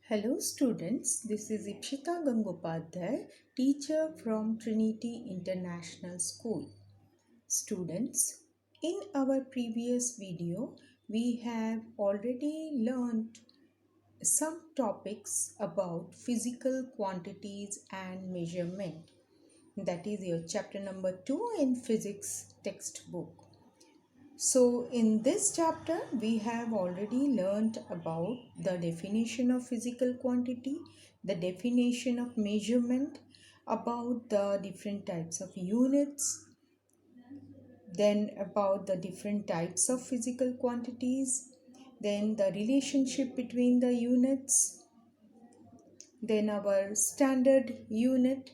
Hello students, this is Ipshita Gangopadhyay, teacher from Trinity International School. Students, in our previous video, we have already learned some topics about physical quantities and measurement. That is your chapter number 2 in physics textbook. So, in this chapter, we have already learned about the definition of physical quantity, the definition of measurement, about the different types of units, then about the different types of physical quantities, then the relationship between the units, then our standard unit,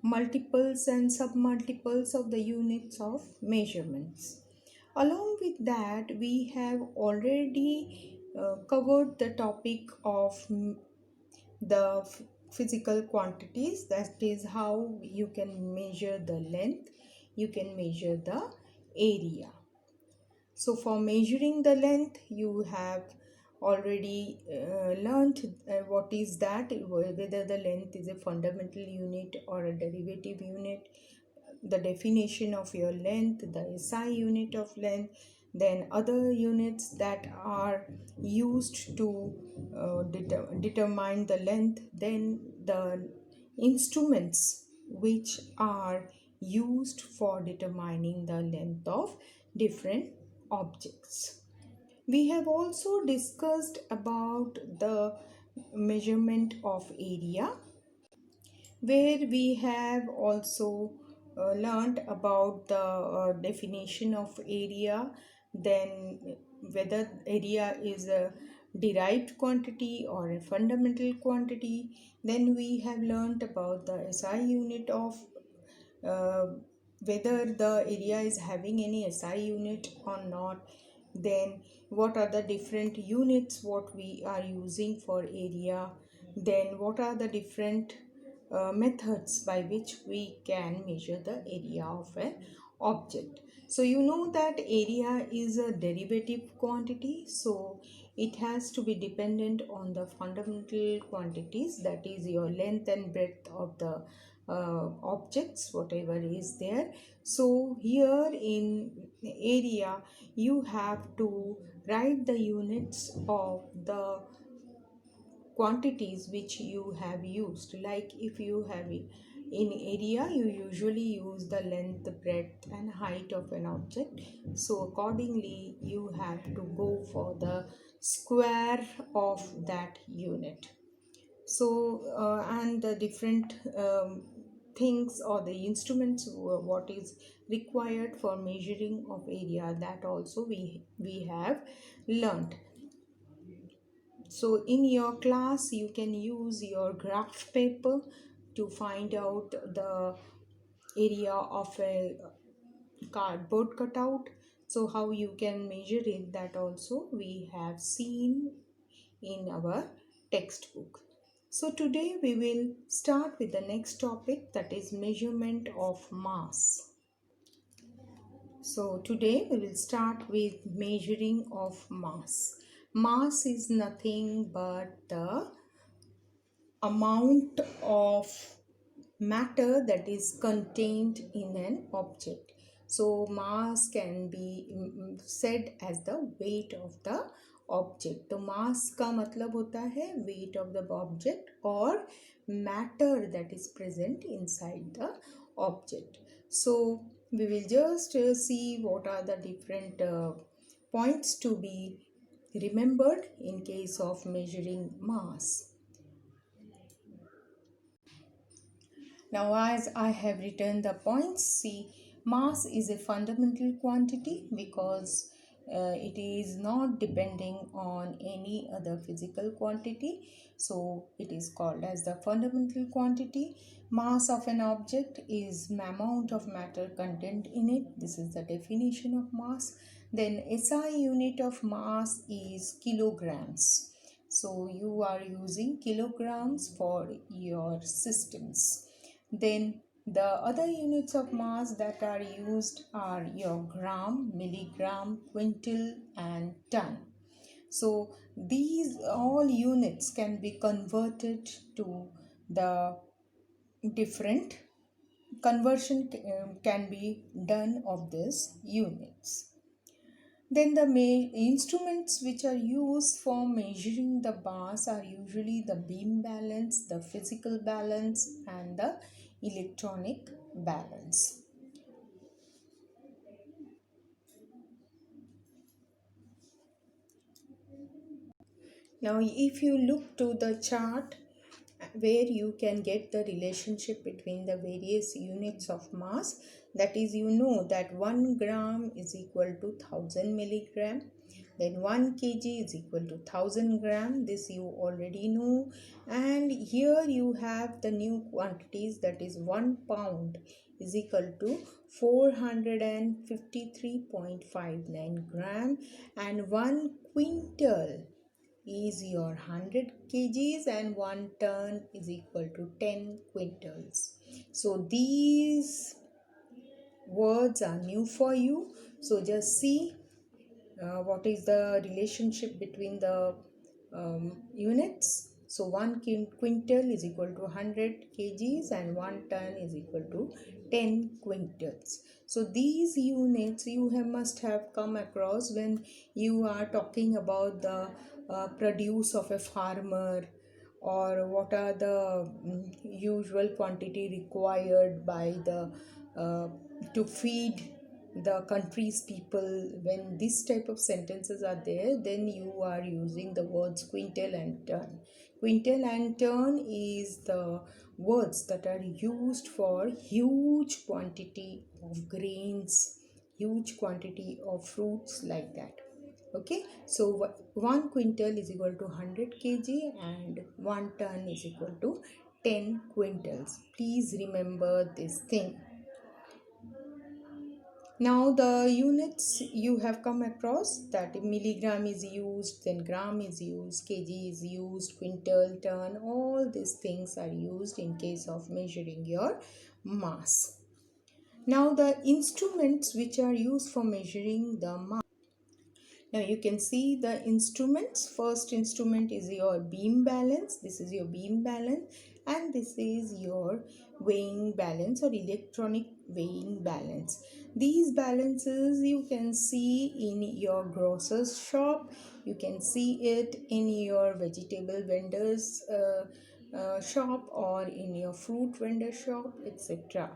multiples and submultiples of the units of measurements. Along with that, we have already covered the topic of the physical quantities, that is how you can measure the length, you can measure the area. So for measuring the length, you have already learned what is that, whether the length is a fundamental unit or a derivative unit, the definition of your length, the SI unit of length, then other units that are used to determine the length, then the instruments which are used for determining the length of different objects. We have also discussed about the measurement of area, where we have also learned about the definition of area, then whether area is a derived quantity or a fundamental quantity. Then we have learned about the SI unit of uh, whether the area is having any SI unit or not, then what are the different units what we are using for area, then what are the different methods by which we can measure the area of an object. So you know that area is a derivative quantity, so it has to be dependent on the fundamental quantities, that is your length and breadth of the objects, whatever is there. So here in area, you have to write the units of the quantities which you have used. Like if you have in area, you usually use the length, breadth and height of an object, so accordingly you have to go for the square of that unit. So and the different things or the instruments what is required for measuring of area, that also we have learnt. So in your class you can use your graph paper to find out the area of a cardboard cutout. So how you can measure it, that also we have seen in our textbook. So today we will start with the next topic, that is measurement of mass. So today we will start with measuring of mass. Mass is nothing but the amount of matter that is contained in an object. So mass can be said as the weight of the object. तो mass का मतलब होता है weight of the object or matter that is present inside the object. So we will just see what are the different points to be remembered in case of measuring mass. Now as I have written the points, see, mass is a fundamental quantity because it is not depending on any other physical quantity. So it is called as the fundamental quantity. Mass of an object is amount of matter content in it. This is the definition of mass. Then SI unit of mass is kilograms. So you are using kilograms for your systems. Then the other units of mass that are used are your gram, milligram, quintil and ton. So these all units can be converted to the different conversion can be done of these units. Then the instruments which are used for measuring the mass are usually the beam balance, the physical balance, and the electronic balance. Now, if you look to the chart where you can get the relationship between the various units of mass, that is, you know that 1 gram is equal to 1000 milligram, then 1 kg is equal to 1000 gram, this you already know. And here you have the new quantities, that is 1 pound is equal to 453.59 gram, and 1 quintal is your 100 kgs, and 1 ton is equal to 10 quintals. So these words are new for you. So just see what is the relationship between the units. So 1 quintal is equal to 100 kgs, and 1 ton is equal to 10 quintals. So these units you must have come across when you are talking about the produce of a farmer, or what are the usual quantity required by the to feed the country's people. When this type of sentences are there, then you are using the words quintal and ton. Quintal and ton is the words that are used for huge quantity of grains, huge quantity of fruits, like that. Okay, so 1 quintal is equal to 100 kg, and 1 ton is equal to 10 quintals. Please remember this thing. Now the units you have come across, that milligram is used, then gram is used, kg is used, quintal, ton, all these things are used in case of measuring your mass. Now the instruments which are used for measuring the mass. Now you can see the instruments. First instrument is your beam balance. This is your beam balance, and this is your weighing balance or electronic weighing balance. These balances you can see in your grocer's shop. You can see it in your vegetable vendor's shop, or in your fruit vendor shop, etc.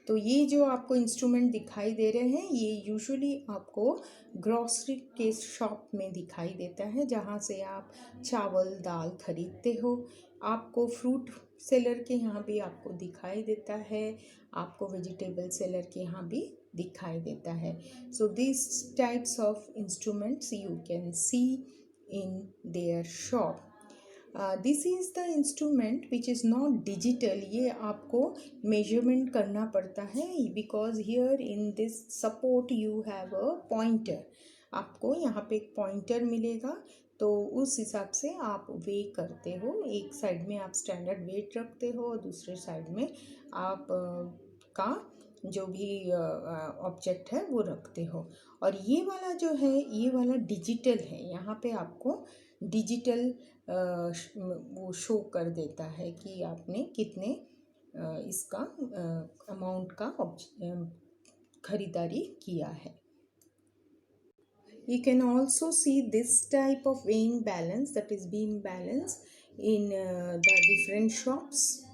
तो ये जो आपको instrument दिखाई दे रहे हैं, ये usually आपको grocery के शॉप में दिखाई देता है, जहाँ से आप चावल दाल खरीदते हो। आपको फ्रूट सेलर के यहाँ भी आपको दिखाई देता है, आपको वेजिटेबल सेलर के यहाँ भी दिखाई देता है. So this types of instruments you can C in their shop. This is the instrument which is not digital. ये आपको मेजरमेंट करना पड़ता है, because here in this support you have a pointer. आपको यहाँ पे एक पॉइंटर मिलेगा, तो उस हिसाब से आप वे करते हो. एक साइड में आप स्टैंडर्ड वेट रखते हो, और दूसरे साइड में आप का जो भी ऑब्जेक्ट है वो रखते हो. और ये वाला जो है, ये वाला डिजिटल है. यहाँ पे आपको डिजिटल वो शो कर देता है कि आपने कितने इसका अमाउंट का खरीदारी किया है. You can also see this type of weighing balance, that is beam balance, in the different shops.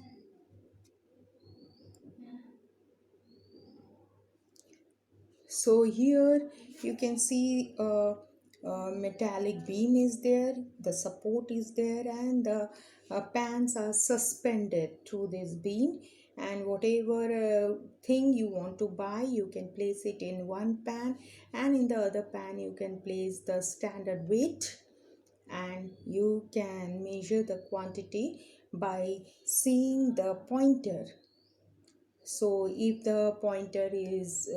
So here you can see a metallic beam is there, the support is there, and the pans are suspended to this beam. And whatever thing you want to buy, you can place it in one pan, and in the other pan you can place the standard weight, and you can measure the quantity by seeing the pointer. So if the pointer is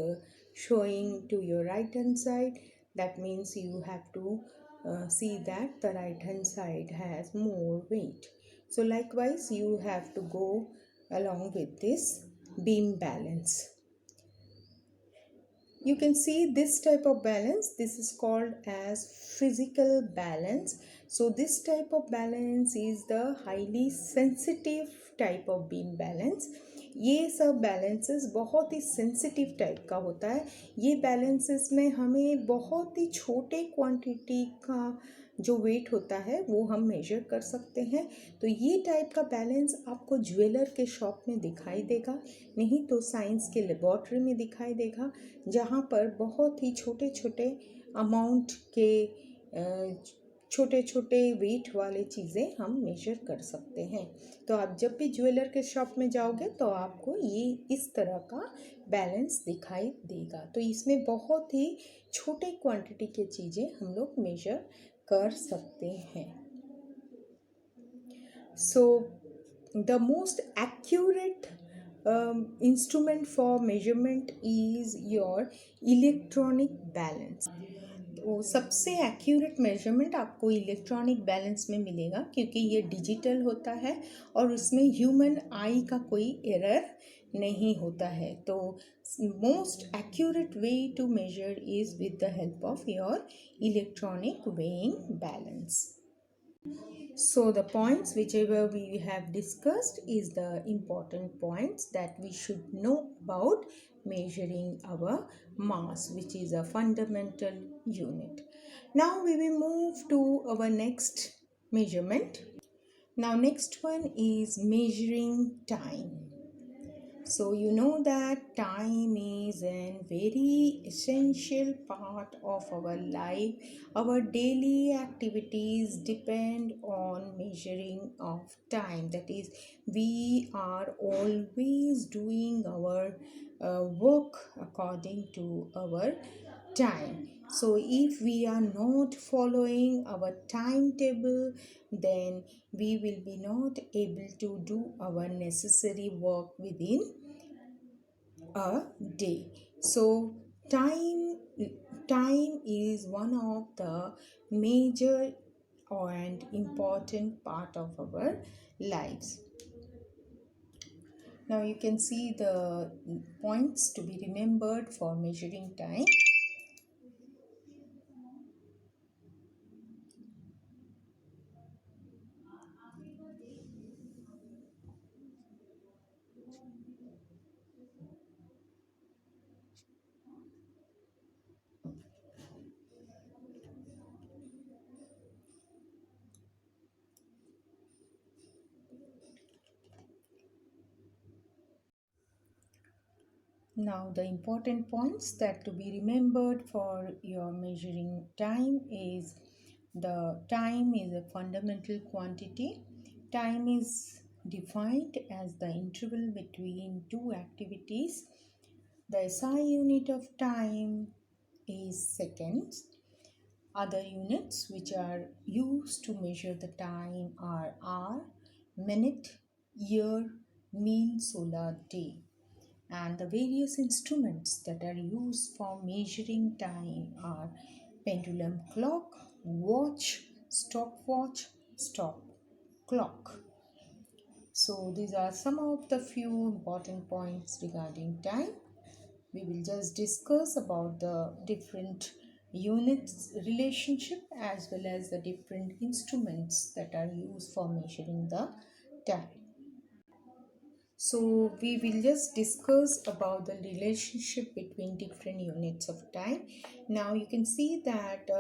showing to your right hand side, that means you have to see that the right hand side has more weight. So likewise you have to go along with this beam balance. You can see this type of balance, this is called as physical balance. So this type of balance is the highly sensitive type of beam balance. ये सब balances बहुत ही sensitive type का होता है. ये balances में हमें बहुत ही छोटे क्वांटिटी का जो वेट होता है वो हम मेजर कर सकते हैं. तो ये टाइप का बैलेंस आपको ज्वेलर के शॉप में दिखाई देगा, नहीं तो साइंस के लेबॉर्ट्री में दिखाई देगा, जहाँ पर बहुत ही छोटे छोटे अमाउंट के छोटे छोटे वेट वाले चीज़ें हम मेजर कर सकते हैं. तो आप जब भी ज्वेलर के शॉप में जाओगे तो आपको ये इस तरह का बैलेंस दिखाई देगा. तो इसमें बहुत ही छोटे क्वांटिटी के चीज़ें हम लोग मेजर कर सकते हैं. So the most accurate instrument for measurement is your electronic balance. तो सबसे एक्यूरेट मेजरमेंट आपको इलेक्ट्रॉनिक बैलेंस में मिलेगा, क्योंकि ये डिजिटल होता है और उसमें ह्यूमन आई का कोई एरर नहीं होता है. तो most accurate way to measure is with the help of your electronic weighing balance. So the points whichever we have discussed is the important points that we should know about measuring our mass, which is a fundamental unit. Now we will move to our next measurement. Now next one is measuring time. So you know that time is a very essential part of our life. Our daily activities depend on measuring of time. That is, we are always doing our work according to our time. So if we are not following our timetable, then we will be not able to do our necessary work within a day. So time is one of the major and important part of our lives. Now you can see the points to be remembered for measuring time. Now the important points that to be remembered for your measuring time is the time is a fundamental quantity. Time is defined as the interval between two activities. The SI unit of time is seconds. Other units which are used to measure the time are hour, minute, year, mean solar day. And the various instruments that are used for measuring time are pendulum clock, watch, stopwatch, stop clock. So these are some of the few important points regarding time. We will just discuss about the different units relationship as well as the different instruments that are used for measuring the time. So we will just discuss about the relationship between different units of time. Now you can see that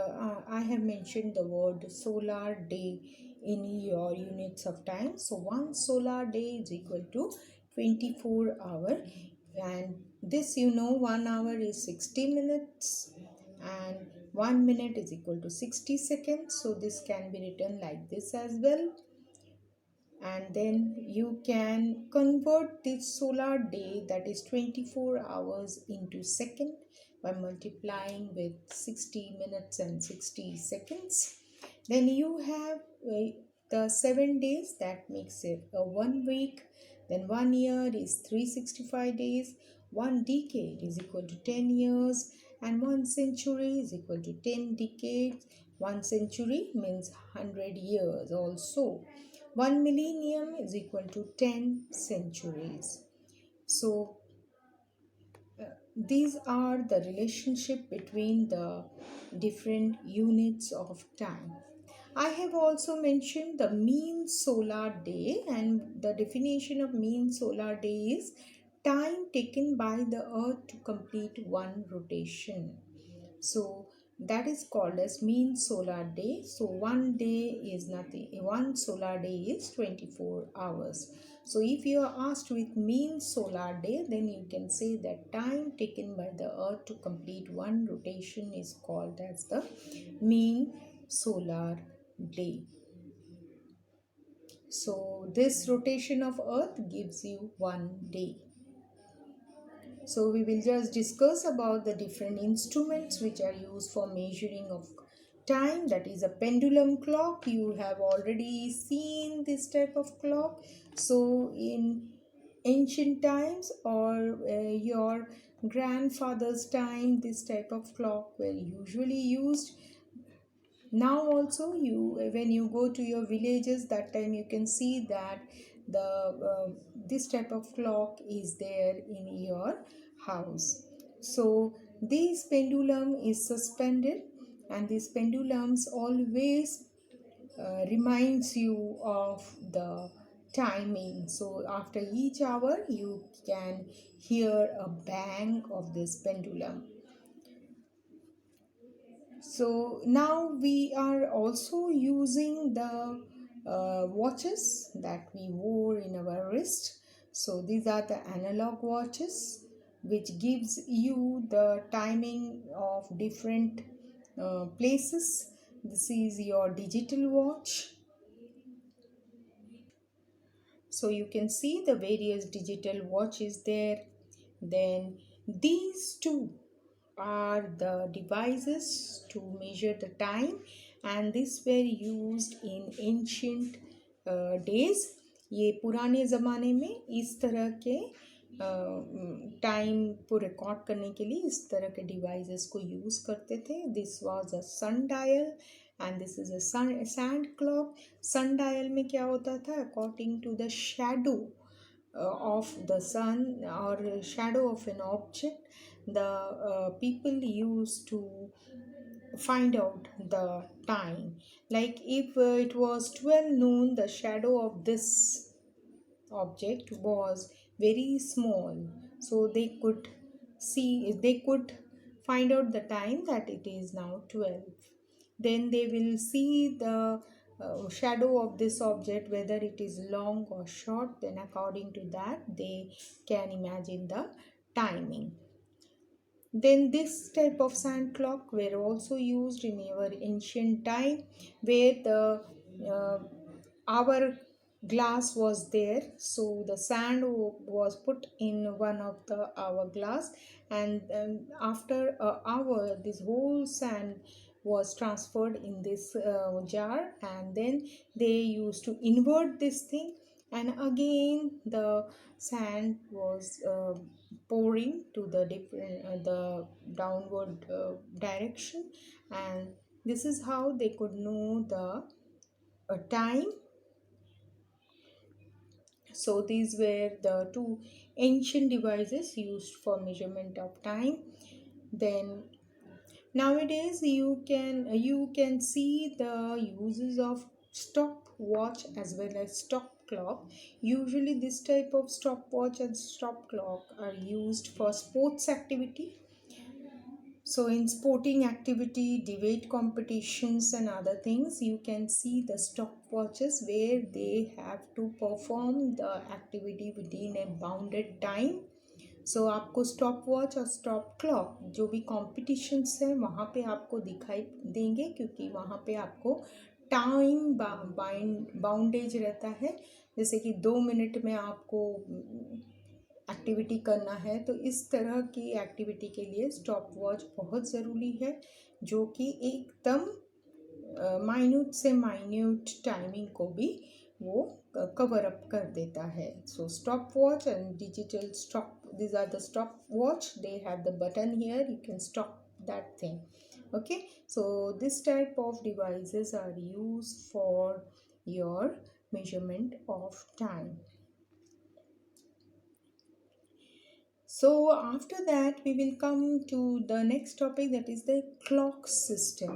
I have mentioned the word solar day in your units of time. So one solar day is equal to 24 hour, and this 1 hour is 60 minutes and 1 minute is equal to 60 seconds. So this can be written like this as well. And then you can convert this solar day, that is 24 hours, into second by multiplying with 60 minutes and 60 seconds. Then you have the 7 days, that makes it a 1 week. Then 1 year is 365 days. 1 decade is equal to 10 years, and 1 century is equal to 10 decades. 1 century means 100 years also. 1 millennium is equal to 10 centuries. So these are the relationship between the different units of time. I have also mentioned the mean solar day, and the definition of mean solar day is time taken by the earth to complete one rotation. So that is called as mean solar day. So one day is nothing, one solar day is 24 hours. So if you are asked with mean solar day, then you can say that time taken by the earth to complete one rotation is called as the mean solar day. So this rotation of earth gives you one day. So we will just discuss about the different instruments which are used for measuring of time. That is a pendulum clock. You have already seen this type of clock. So in ancient times, or your grandfather's time, this type of clock were usually used. Now also, you when you go to your villages, that time you can see that the this type of clock is there in your house. So this pendulum is suspended, and these pendulums always reminds you of the timing. So after each hour you can hear a bang of this pendulum. So now we are also using the watches that we wore in our wrist. So these are the analog watches which gives you the timing of different places. This is your digital watch. So you can see the various digital watches there. Then these two are the devices to measure the time, and these were used in ancient days. ये पुराने ज़माने में इस तरह के time को record करने के लिए इस तरह के डिवाइसेस को यूज़ करते थे. This was a sun dial and this is a sand clock. Sun dial में क्या होता था, according to the shadow of the sun or shadow of an object, the people used to find out the time. Like if it was 12 noon, the shadow of this object was very small, so they could find out the time that it is now 12. Then they will see the shadow of this object, whether it is long or short. Then according to that they can imagine the timing. Then this type of sand clock were also used in our ancient time, where the uh, our glass was there. So the sand was put in one of the hourglass, and after an hour, this whole sand was transferred in this jar, and then they used to invert this thing, and again the sand was pouring to the different the downward direction, and this is how they could know the time. So these were the two ancient devices used for measurement of time. Then nowadays you can see the uses of stopwatch as well as stop clock. Usually this type of stopwatch and stop clock are used for sports activity. So in sporting activity, debate competitions and other things, you can see the stopwatches where they have to perform the activity within a bounded time. सो आपको stop watch और stop clock जो भी competitions हैं वहाँ पे आपको दिखाई देंगे, क्योंकि वहाँ पे आपको टाइम बाउंडेज रहता है. जैसे कि 2 मिनट में आपको एक्टिविटी करना है, तो इस तरह की एक्टिविटी के लिए स्टॉप वॉच बहुत ज़रूरी है, जो कि एकदम माइन्यूट से माइन्यूट टाइमिंग को भी वो कवर अप कर देता है. So stop watch and digital stop, these are the stopwatch. They have the button here, you can stop that thing. Okay, so this type of devices are used for your measurement of time. So after that we will come to the next topic, that is the clock system.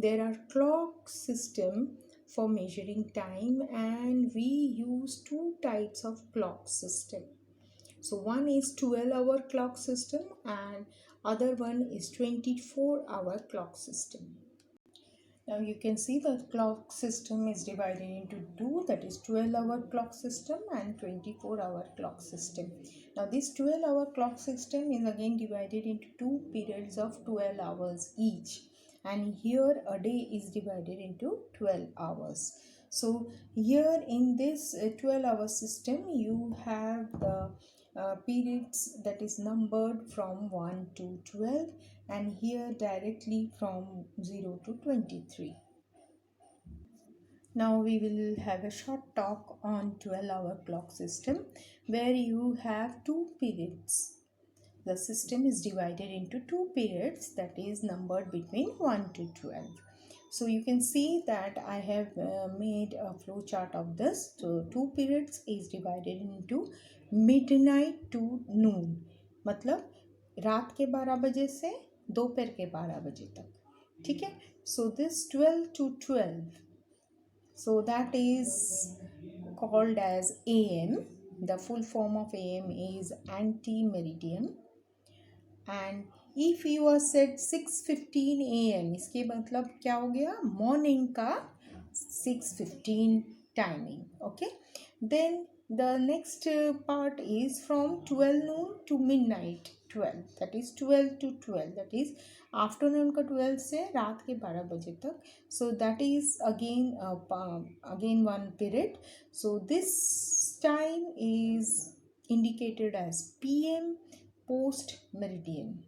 There are clock system for measuring time, and we use two types of clock system. So one is 12-hour clock system and other one is 24-hour clock system. Now you can see the clock system is divided into two, that is 12-hour clock system and 24-hour clock system. Now this 12-hour clock system is again divided into two periods of 12 hours each, and here a day is divided into 12 hours. So here in this 12-hour system you have the periods that is numbered from 1 to 12, and here directly from 0 to 23. Now we will have a short talk on 12-hour clock system, where you have two periods. The system is divided into two periods that is numbered between 1 to 12. So you can see that I have made a flow chart of this. So two periods is divided into midnight to noon, मतलब रात के 12 बजे से दोपहर के 12 बजे तक, ठीक है. So this 12 to 12, so that is called as AM. The full form of AM is ante-meridiem. And if you are set 6:15 AM, इसके मतलब क्या हो गया, मॉर्निंग का 6:15 timing. Okay, then the next part is from 12 noon to midnight 12, that is 12 to 12, that is afternoon का 12 से रात के 12 बजे तक. So that is again one period. So this time is indicated as PM, post meridian.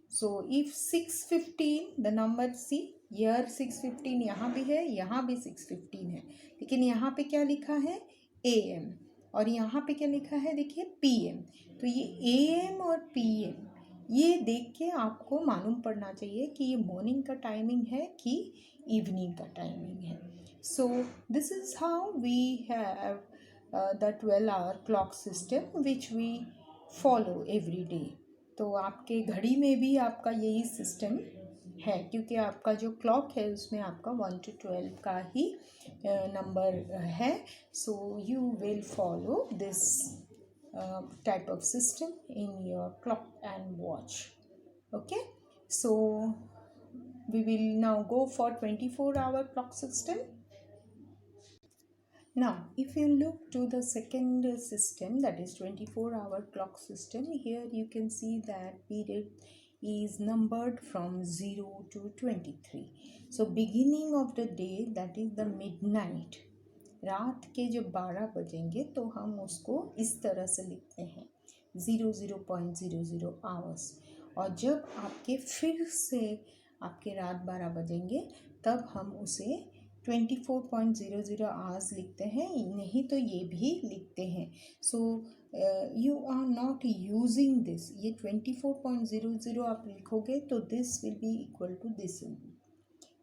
So if 6:15, the number see here 6:15 यहाँ भी है, यहाँ भी 6:15 है, लेकिन यहाँ पे क्या लिखा है AM, और यहाँ पे क्या लिखा है देखिए PM. तो ये AM और PM ये देख के आपको मालूम पड़ना चाहिए कि ये मॉर्निंग का टाइमिंग है कि इवनिंग का टाइमिंग है. So this is how we have the 12-hour clock system which we follow every day. तो आपके घड़ी में भी आपका यही सिस्टम है, क्योंकि आपका जो क्लॉक है उसमें आपका 1 to 12 का ही नंबर है. So you will follow this type of system in your clock and watch. Okay, so we will now go for 24-hour clock system. Now if you look to the second system, that is 24-hour clock system, here you can see that period is numbered from 0 to 23. So beginning of the day, that is the midnight, रात के जब 12 बजेंगे तो हम उसको इस तरह से लिखते हैं 00.00 आवर्स, और जब आपके फिर से आपके रात 12 बजेंगे तब हम उसे 24.00 आवर्स लिखते हैं, नहीं तो ये भी लिखते हैं. So you are not using this, ये 24.00 आप लिखोगे तो this will be equal to this.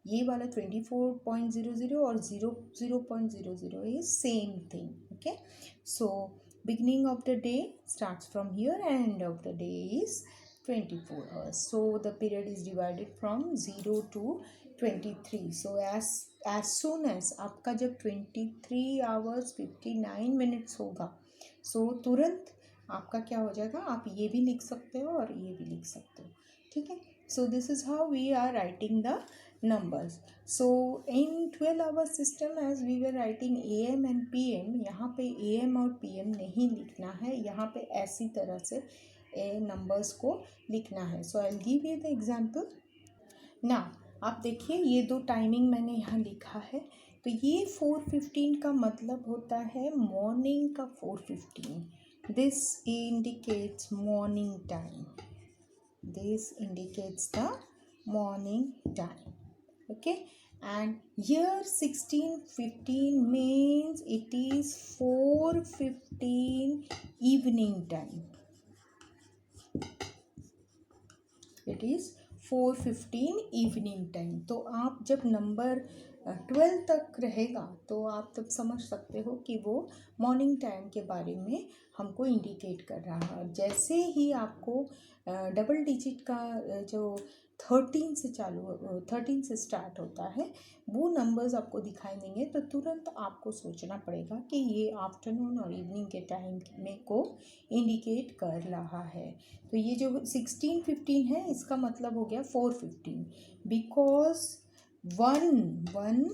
ये वाला 24.00 और 0.00 is same thing. Okay, so beginning of the day starts from here and end of the day is 24 hours. So the period is divided from 0 to 23. So as soon as आपका जब 23 hours 59 minutes होगा, so तुरंत आपका क्या हो जाएगा, आप ये भी लिख सकते हो और ये भी लिख सकते हो, ठीक है. So this is how we are writing the numbers. So in 12-hour system, as we were writing AM and PM, यहाँ पे AM और PM नहीं लिखना है, यहाँ पे ऐसी तरह से नंबर्स को लिखना है. So I'll give you the example. Now आप देखिए ये दो टाइमिंग मैंने यहाँ लिखा है. तो ये 4:15 का मतलब होता है मॉर्निंग का 4:15. This indicates morning time. This indicates the morning time. Okay, and here 16:15 means it is 4:15 evening time. It is 4:15 evening time. तो आप जब नंबर 12 तक रहेगा तो आप तब समझ सकते हो कि वो मॉर्निंग टाइम के बारे में हमको इंडिकेट कर रहा है। जैसे ही आपको डबल डिजिट का जो 13 से स्टार्ट होता है वो नंबर्स आपको दिखाई देंगे, तो तुरंत आपको सोचना पड़ेगा कि ये आफ्टरनून और इवनिंग के टाइम में को इंडिकेट कर रहा है। तो ये जो 16:15 है इसका मतलब हो गया 4:15, बिकॉज 1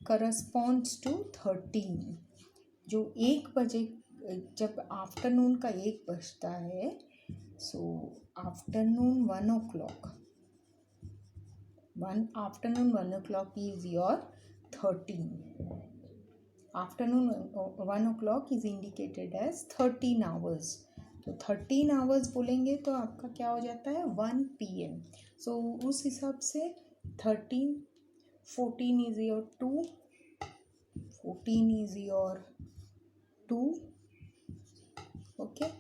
करस्पॉन्ड्स टू 13। जो 1 बजे, जब आफ्टरनून का 1 बजता है, सो afternoon 1 o'clock, afternoon 1 o'clock is your 13. Afternoon 1 o'clock is indicated as 13 hours. तो 13 hours बोलेंगे तो आपका क्या हो जाता है 1 PM। सो उस हिसाब से 13, 14 is your 2, 14 is your 2, okay,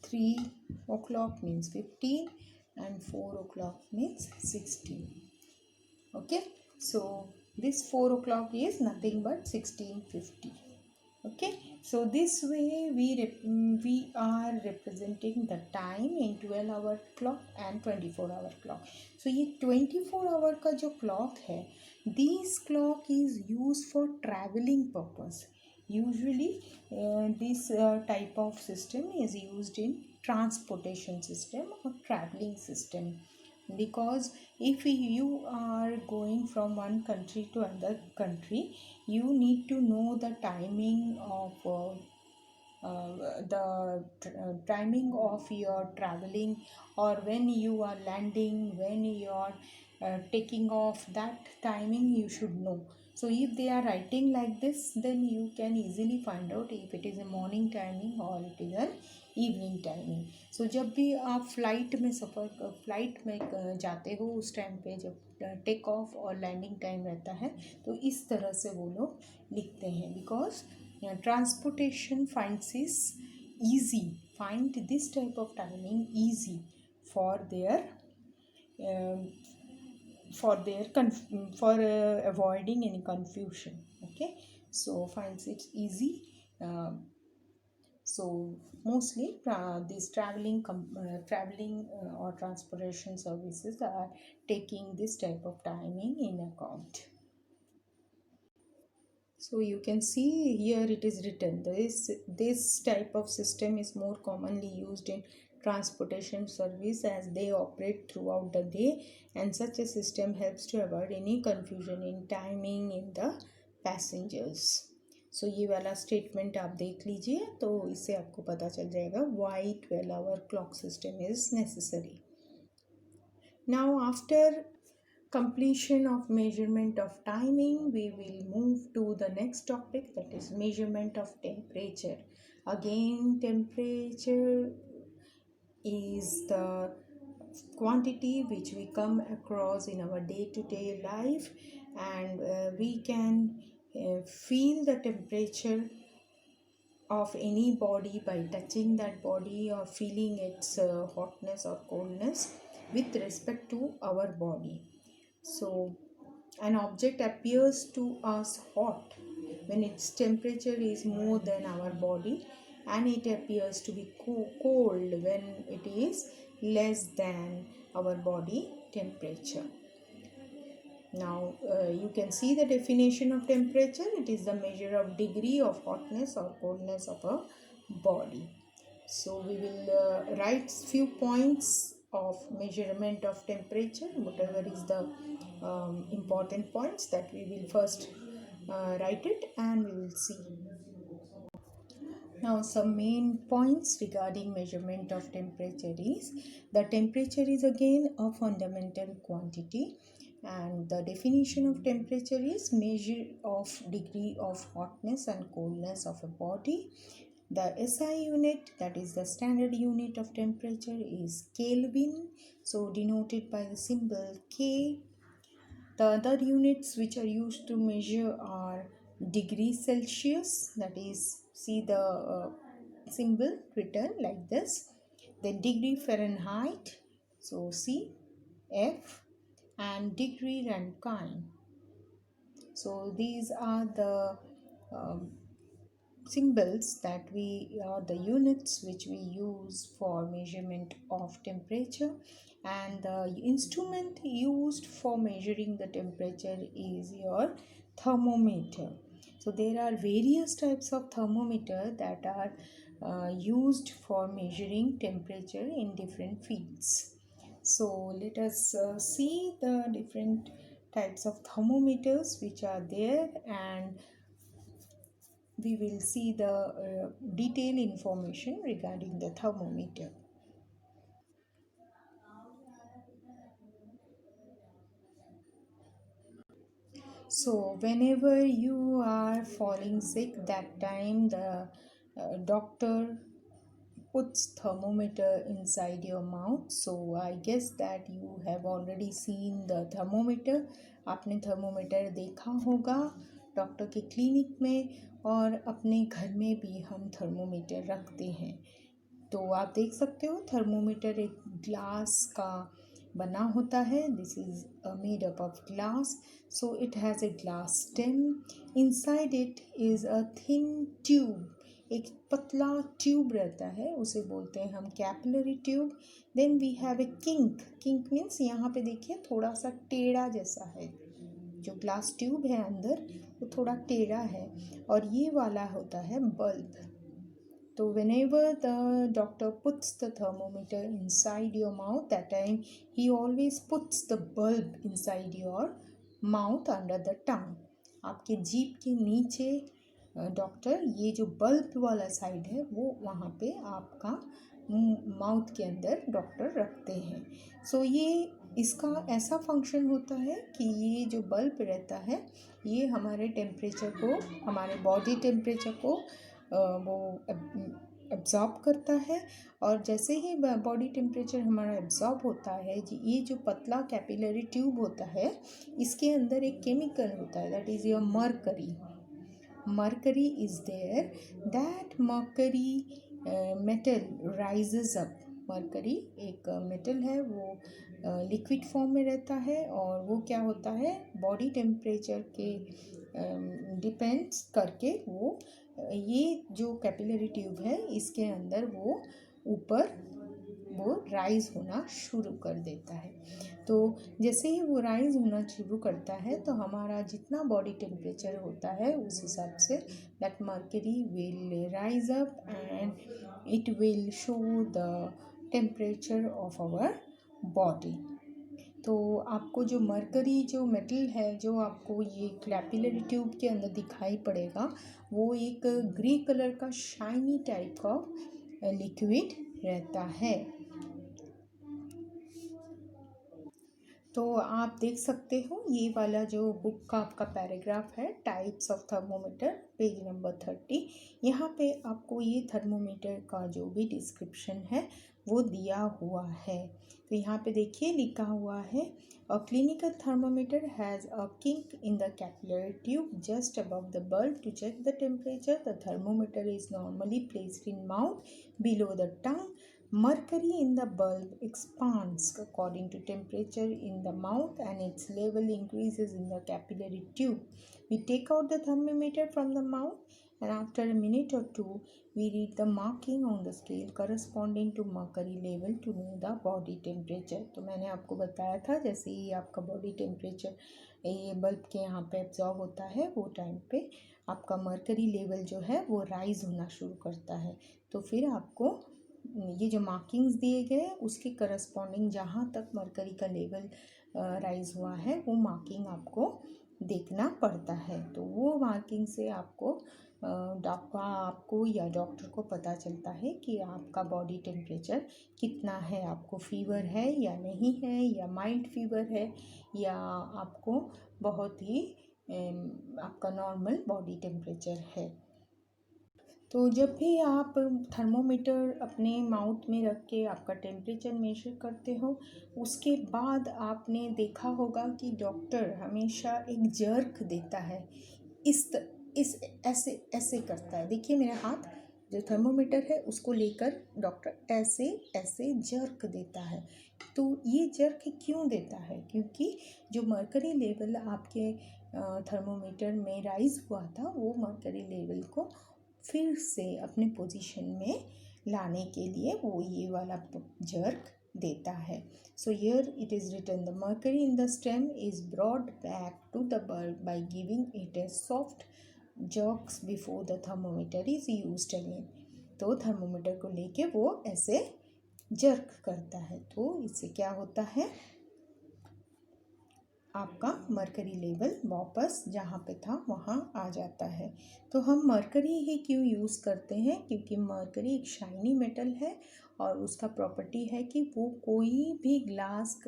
3 o'clock means 15 and 4 o'clock means 16. Okay, so this 4 o'clock is nothing but 16:50. Okay, so this way we are representing the time in 12-hour clock and 24-hour clock. So ये 24-hour का जो clock है, this clock is used for traveling purpose. Usually this type of system is used in transportation system or traveling system, because if you are going from one country to another country, you need to know the timing of timing of your traveling, or when you are landing, when you are taking off, that timing you should know. So if they are writing like this, then you can easily find out if it is a morning timing or it is an evening timing. So जब भी आप flight में जाते हो, उस time पे जब take off और लैंडिंग टाइम रहता है तो इस तरह से वो लोग लिखते हैं, because transportation finds this type of timing easy for their avoiding any confusion. Okay, so finds it easy. So mostly these traveling or transportation services are taking this type of timing in account. So you can see here it is written, this type of system is more commonly used in transportation service as they operate throughout the day, and such a system helps to avoid any confusion in timing in the passengers. सो ये वाला statement आप देख लीजिए तो इससे आपको पता चल जाएगा Y 12-hour clock system is necessary. Now after completion of measurement of timing, we will move to the next topic, that is measurement of temperature. Again, temperature is the quantity which we come across in our day-to-day life, and we can feel the temperature of any body by touching that body or feeling its hotness or coldness with respect to our body. So an object appears to us hot when its temperature is more than our body, and it appears to be cold when it is less than our body temperature. Now you can see the definition of temperature. It is the measure of degree of hotness or coldness of a body. So we will write few points of measurement of temperature, whatever is the important points that we will first write it, and we will see. Now some main points regarding measurement of temperature is, the temperature is again a fundamental quantity, and the definition of temperature is measure of degree of hotness and coldness of a body. The SI unit, that is the standard unit of temperature, is Kelvin, so denoted by the symbol K. The other units which are used to measure are degree Celsius, that is, see the symbol written like this. Then degree Fahrenheit, So C, F, and degree Rankine. So these are the um, symbols that the units which we use for measurement of temperature, and the instrument used for measuring the temperature is your thermometer. So there are various types of thermometer that are used for measuring temperature in different fields. So let us see the different types of thermometers which are there, and we will see the detailed information regarding the thermometer. So whenever you are falling sick, that time the doctor puts thermometer inside your mouth. So I guess that you have already seen the thermometer. आपने thermometer देखा होगा doctor के clinic में, और अपने घर में भी हम थर्मोमीटर रखते हैं। तो आप देख सकते हो थर्मोमीटर एक ग्लास का बना होता है. This is made up of glass. So it has a glass stem. Inside it is a thin tube. एक पतला ट्यूब रहता है, उसे बोलते हैं हम capillary tube. Then we have a kink. Kink means यहाँ पे देखिए थोड़ा सा टेढ़ा जैसा है. जो ग्लास ट्यूब है अंदर वो थोड़ा टेढ़ा है, और ये वाला होता है bulb. So whenever the doctor puts the thermometer inside your mouth, that time he always puts the bulb inside your mouth under the tongue. आपके जीभ के नीचे डॉक्टर ये जो बल्ब वाला साइड है वो वहाँ पे आपका माउथ के अंदर डॉक्टर रखते हैं. सो ये इसका ऐसा फंक्शन होता है कि ये जो बल्ब रहता है ये हमारे टेम्परेचर को, हमारे बॉडी टेम्परेचर को वो एब्जॉर्ब करता है. और जैसे ही बॉडी टेम्परेचर हमारा एब्जॉर्ब होता है, ये जो पतला कैपिलरी ट्यूब होता है इसके अंदर एक केमिकल होता है, that is your mercury. Mercury is there. That mercury metal rises up. Mercury एक मेटल है, वो लिक्विड फॉर्म में रहता है, और वो क्या होता है बॉडी टेम्परेचर के डिपेंड्स करके वो ये जो कैपिलरी ट्यूब है इसके अंदर वो ऊपर वो राइज होना शुरू कर देता है. तो जैसे ही वो राइज होना शुरू करता है तो हमारा जितना बॉडी टेम्परेचर होता है उस हिसाब से that mercury will rise up and it will show the temperature of our body. तो आपको जो मर्करी जो मेटल है जो आपको ये कैपिलरी ट्यूब के अंदर दिखाई पड़ेगा वो एक ग्रे कलर का शाइनी टाइप का लिक्विड रहता है. तो आप देख सकते हो ये वाला जो बुक का आपका पैराग्राफ है types of thermometer, page number 30. यहाँ पे आपको ये थर्मोमीटर का जो भी डिस्क्रिप्शन है वो दिया हुआ है. तो यहाँ पे देखिए लिखा हुआ है a clinical thermometer has a kink in the capillary tube just above the bulb to check the temperature. The thermometer is normally placed in mouth below the tongue. Mercury in the bulb expands according to temperature in the mouth and its level increases in the capillary tube. We take out the thermometer from the mouth and after a minute or two we read the marking on the scale corresponding to mercury level to know the body temperature. तो मैंने आपको बताया था जैसे ही आपका body temperature ये bulb के यहाँ पे एब्जॉर्ब होता है वो टाइम पे आपका मर्करी लेवल जो है वो राइज होना शुरू करता है. तो फिर आपको ये जो मार्किंग्स दिए गए उसके करस्पॉन्डिंग जहाँ तक मरकरी का लेवल राइज हुआ है वो मार्किंग आपको देखना पड़ता है. तो वो मार्किंग से आपको या डॉक्टर को पता चलता है कि आपका बॉडी टेम्परेचर कितना है, आपको फीवर है या नहीं है, या माइल्ड फीवर है, या आपको बहुत ही आपका नॉर्मल बॉडी टेम्परेचर है. तो जब भी आप थर्मोमीटर अपने माउथ में रख के आपका टेम्परेचर मेजर करते हो उसके बाद आपने देखा होगा कि डॉक्टर हमेशा एक जर्क देता है. इस ऐसे ऐसे करता है. देखिए मेरा हाथ जो थर्मोमीटर है उसको लेकर डॉक्टर ऐसे ऐसे जर्क देता है। तो ये जर्क क्यों देता है? क्योंकि जो मर्करी लेवल आपके थर्मोमीटर में राइज हुआ था, वो मर्करी लेवल को फिर से अपने पोजीशन में लाने के लिए वो ये वाला जर्क देता है। So here it is written, the mercury in the stem is brought back to the bulb by giving it a soft jerks before the thermometer is used again. तो थर्मोमीटर को लेके वो ऐसे जर्क करता है, तो इससे क्या होता है, आपका मरकरी लेवल वापस जहाँ पे था वहाँ आ जाता है। तो हम मरकरी ही क्यों यूज़ करते हैं? क्योंकि मरकरी एक शाइनी मेटल है और उसका प्रॉपर्टी है कि वो कोई भी ग्लास,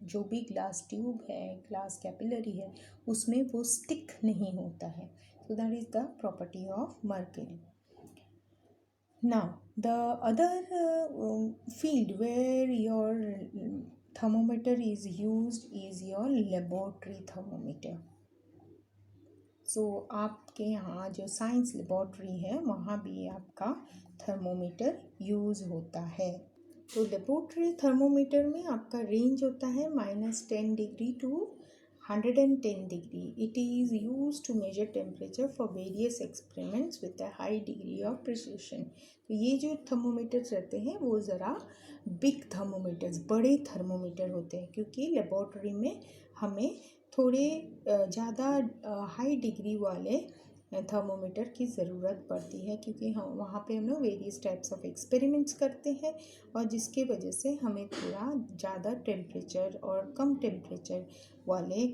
जो भी ग्लास ट्यूब है, ग्लास कैपिलरी है, उसमें वो स्टिक नहीं होता है। So that is the property of mercury. Now, the other field where your thermometer is used is your laboratory thermometer. So आपके यहाँ जो साइंस लेबॉर्ट्री है वहाँ भी आपका थर्मोमीटर यूज़ होता है। तो लेबॉर्ट्री थर्मोमीटर में आपका रेंज होता है -10 degree to 110 degree. It is used to measure temperature for various experiments with a high degree of precision. तो ये जो थर्मोमीटर्स रहते हैं वो ज़रा बिग थर्मोमीटर्स, बड़े थर्मोमीटर होते हैं, क्योंकि लेबॉर्ट्री में हमें थोड़े ज़्यादा हाई डिग्री वाले थर्मोमीटर की ज़रूरत पड़ती है, क्योंकि हम वहाँ पे हम लोग वेरियस टाइप्स ऑफ एक्सपेरिमेंट्स करते हैं और जिसके वजह से हमें थोड़ा ज़्यादा टेम्परेचर और कम टेम्परेचर वाले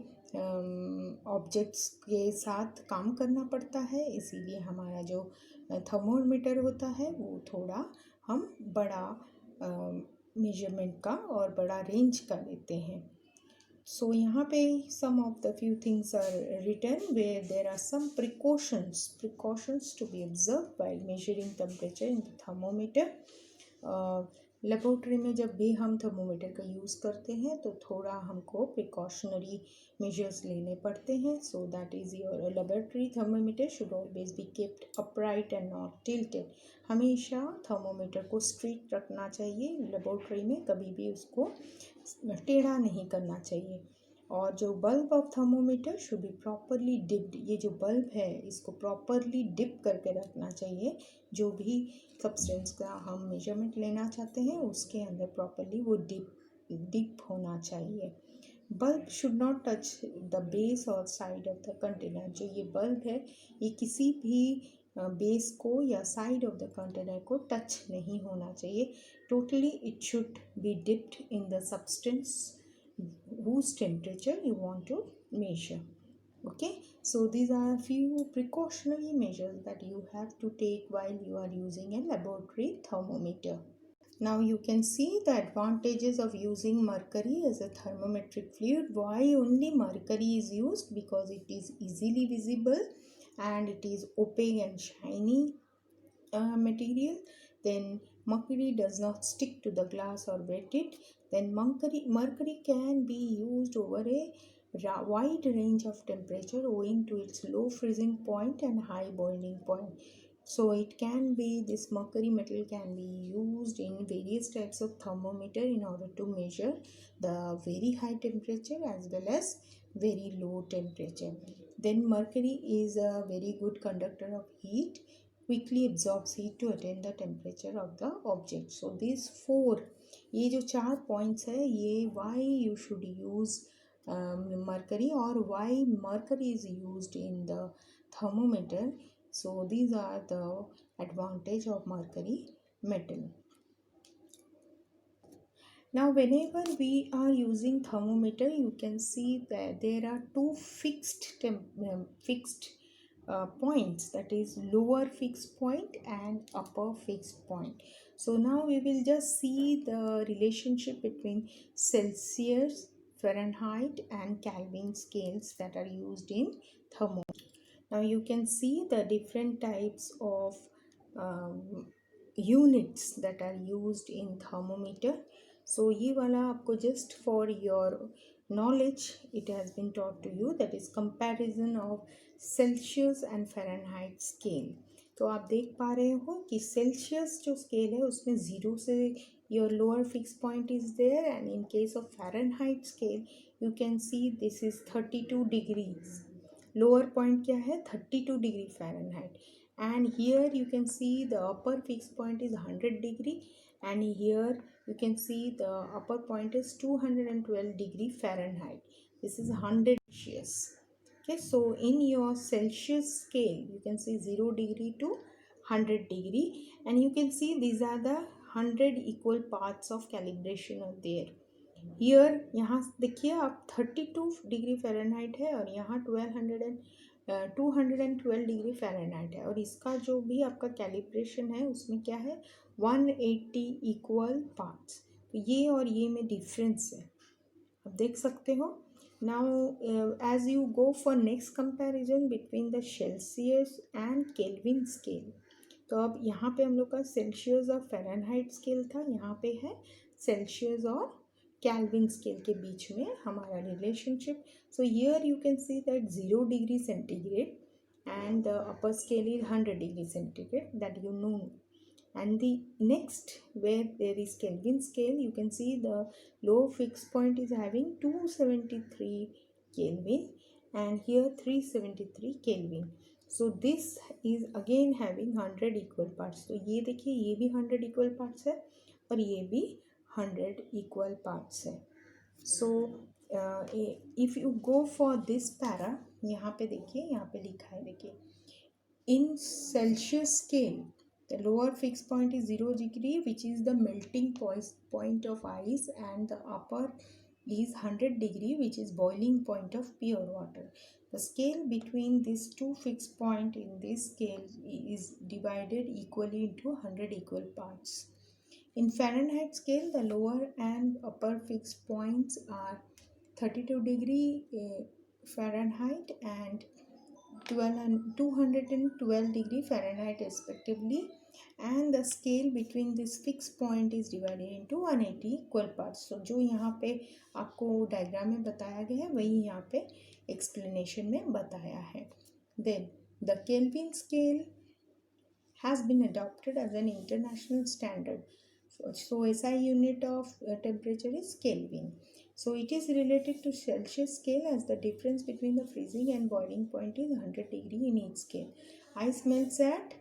ऑब्जेक्ट्स के साथ काम करना पड़ता है। इसीलिए हमारा जो थर्मोमीटर होता है वो थोड़ा हम बड़ा मेजरमेंट का और बड़ा रेंज का लेते हैं। So यहाँ पे some of the few things are written where there are some precautions to be observed while measuring temperature in the thermometer. Laboratory में जब भी हम थर्मोमीटर का यूज़ करते हैं तो थोड़ा हमको प्रिकॉशनरी मेजर्स लेने पड़ते हैं। So that is your laboratory thermometer should always be kept upright and not tilted. हमेशा थर्मोमीटर को स्ट्रेट रखना चाहिए, लेबोरेटरी में कभी भी उसको टेढ़ा नहीं करना चाहिए। और जो bulb of thermometer should be properly dipped, ये जो बल्ब है इसको प्रॉपरली डिप करके रखना चाहिए। जो भी सब्सटेंस का हम मेजरमेंट लेना चाहते हैं उसके अंदर प्रॉपरली वो डिप होना चाहिए। Bulb should not touch the base और साइड ऑफ द कंटेनर। जो ये बल्ब है ये किसी भी बेस को या साइड ऑफ द कंटेनर को टच नहीं होना चाहिए। Totally it should be dipped in the substance whose temperature you want to measure. Okay, so these are a few precautionary measures that you have to take while you are using a laboratory thermometer. Now you can see the advantages of using mercury as a thermometric fluid. Why only mercury is used? Because it is easily visible and it is opaque and shiny material. Then mercury does not stick to the glass or wet it. Then mercury can be used over a wide range of temperature owing to its low freezing point and high boiling point. So it can be, this mercury metal can be used in various types of thermometer in order to measure the very high temperature as well as very low temperature. Then mercury is a very good conductor of heat, quickly absorbs heat to attain the temperature of the object. So these four, ये जो 4 points है, ये why you should use mercury or why mercury is used in the thermometer. So these are the advantage of mercury metal. Now whenever we are using thermometer, you can see that there are two fixed points, that is lower fixed point and upper fixed point. So now we will just see the relationship between Celsius, Fahrenheit and Kelvin scales that are used in thermometer. Now you can see the different types of units that are used in thermometer. So ये वाला आपको just for your knowledge it has been taught to you, that is comparison of Celsius and Fahrenheit scale. तो आप देख पा रहे हो कि सेल्सियस जो स्केल है उसमें 0 से your lower fix point is there, and in case of fahrenheit scale you can see this is 32 degrees. Lower point क्या है? 32 degree fahrenheit. And here you can see the upper fix point is 100 degree, and here you can see the upper point is 212 degree Fahrenheit. This is 100 Celsius. Okay, so in your Celsius scale you can see 0 degree to 100 degree, and you can see these are the 100 equal parts of calibration are there. Here यहाँ देखिए आप 32 degree Fahrenheit है और यहाँ 212 degree Fahrenheit है, और इसका जो भी आपका कैलिब्रेशन है उसमें क्या है? 180 इक्वल पार्ट्स. तो ये और ये में डिफरेंस है, आप देख सकते हो. Now as you go for next comparison between the celsius and kelvin scale, तो अब यहाँ पे हम लोग का सेल्सियस और फ़ारेनहाइट स्केल था, यहाँ पे है सेल्सियस और केल्विन स्केल के बीच में हमारा relationship. So here you can see that 0 degree centigrade and the upper scale is 100 degree centigrade, that you know. And the next, where there is Kelvin scale, you can see the low fixed point is having 273 Kelvin, and here 373 Kelvin. So this is again having 100 equal parts. तो ये देखिए ये भी 100 equal parts है और ये भी 100 equal parts है. So if you go for this para, यहाँ पे देखिए, यहाँ पे लिखा है देखिए, in Celsius scale the lower fixed point is 0 degree, which is the melting point of ice, and the upper is 100 degree, which is boiling point of pure water. The scale between these two fixed point in this scale is divided equally into 100 equal parts. In Fahrenheit scale, the lower and upper fixed points are 32 degree Fahrenheit and 212 degree Fahrenheit respectively, and the scale between this fixed point is divided into 180 equal parts. So जो यहाँ पे आपको diagram में बताया गया है वही यहाँ पे एक्सप्लेनेशन में बताया है. Then the Kelvin scale has been adopted as an international standard. So SI unit of temperature is Kelvin. So it is related to Celsius scale, as the difference between the freezing and boiling point is 100 degree in each scale. Ice melts at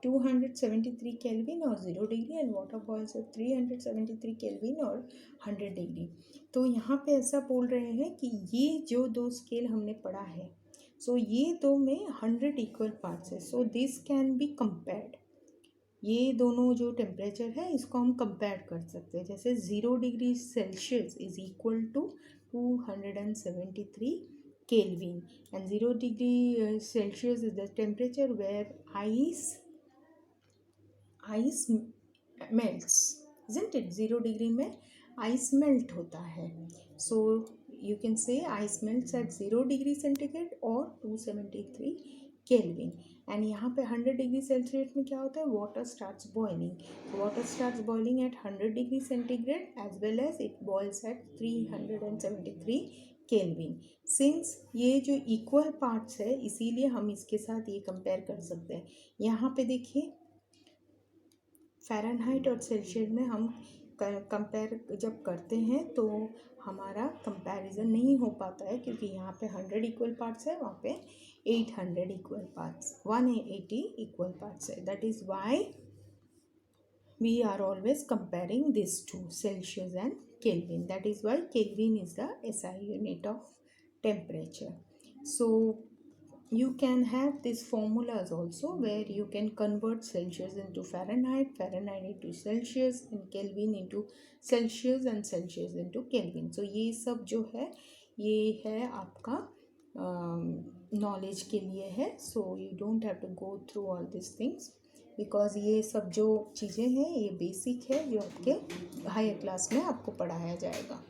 273 Kelvin or 0 degree, and water boils at 373 Kelvin or 100 degree. तो यहाँ पे ऐसा बोल रहे हैं कि ये जो दो स्केल हमने पढ़ा है, सो ये दो में 100 इक्वल पार्ट्स है. So this can be compared. ये दोनों जो टेम्परेचर है इसको हम कंपेयर कर सकते हैं. जैसे 0 degree celsius is equal to 273 kelvin, and 0 degree celsius is the temperature where ice melts, isn't it? 0 degree में आइस मेल्ट होता है. So you can say ice melts at 0 degree centigrade और 273 केल्विन. एंड यहाँ पे 100 degree Celsius में क्या होता है? Water starts boiling. Water starts boiling at 100 degree centigrade as well as it boils at 373 kelvin. Since ये जो इक्वल पार्ट्स है इसीलिए हम इसके साथ ये कंपेयर कर सकते हैं. यहाँ पे देखिए फ़ारेनहाइट और सेल्सियस में हम कंपेयर जब करते हैं तो हमारा कंपैरिजन नहीं हो पाता है, क्योंकि यहाँ पे 100 इक्वल पार्ट्स है, वहाँ पे 800 इक्वल पार्ट्स, 180 इक्वल पार्ट्स है. That is why we are always comparing this to, celsius and kelvin. That is why kelvin is the SI unit of temperature. So you can have these formulas also, where you can convert Celsius into Fahrenheit, Fahrenheit into Celsius, and Kelvin into Celsius, and Celsius into Kelvin. So ये सब जो है ये है आपका knowledge के लिए है. So you don't have to go through all this things, because ये सब जो चीज़ें हैं ये बेसिक है जो आपके हायर क्लास में आपको पढ़ाया जाएगा.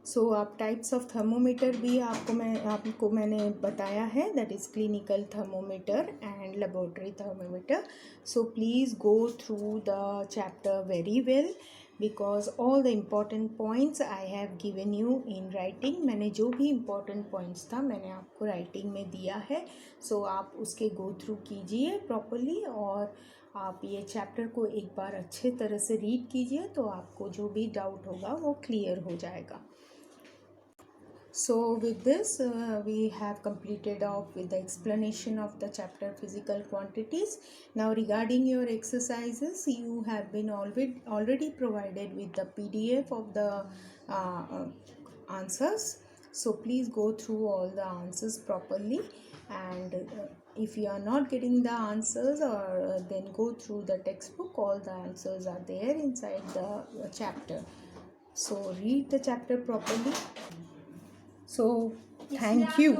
सो आप टाइप्स ऑफ थर्मोमीटर भी आपको मैंने बताया है, that is clinical thermometer and laboratory thermometer. So please go through the chapter very well. because all the important points I have given you in writing. मैंने जो भी important points था मैंने आपको writing में दिया है, so आप उसके go through कीजिए properly और आप ये चैप्टर को एक बार अच्छे तरह से रीड कीजिए तो आपको जो भी डाउट होगा वो क्लियर हो जाएगा. So with this we have completed off with the explanation of the chapter physical quantities. Now regarding your exercises, you have been already provided with the PDF of the answers. So please go through all the answers properly, and if you are not getting the answers or then go through the textbook. All the answers are there inside the chapter. So read the chapter properly. So thank you.